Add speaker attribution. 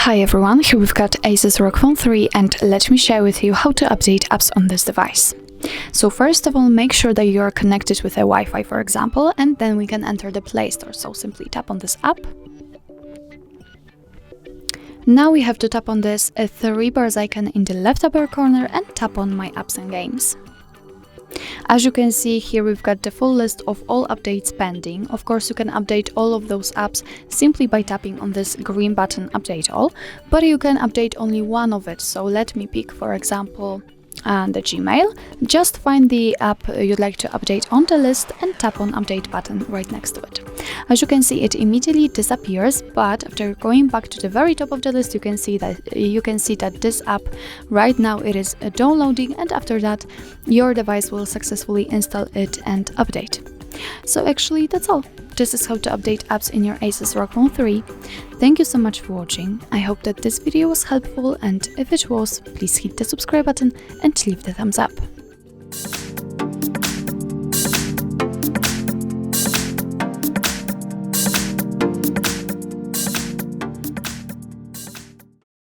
Speaker 1: Hi everyone, here we've got ASUS ROG Phone 3 and let me share with you how to update apps on this device. So first of all, make sure that you are connected with a Wi-Fi, for example, and then we can enter the Play Store. So simply tap on this app. Now we have to tap on this three bars icon in the left upper corner and tap on My Apps and Games. As you can see here, we've got the full list of all updates pending. Of course, you can update all of those apps simply by tapping on this green button Update All, but you can update only one of it. So let me pick, for example, the Gmail. Just find the app you'd like to update on the list and tap on Update button right next to it. As you can see, it immediately disappears, but after going back to the very top of the list, you can see that this app right now it is downloading, and after that your device will successfully install it and update. So actually that's all. This is how to update apps in your ASUS ROG Phone 3. Thank you so much for watching. I hope that this video was helpful, and if it was, please hit the subscribe button and leave the thumbs up.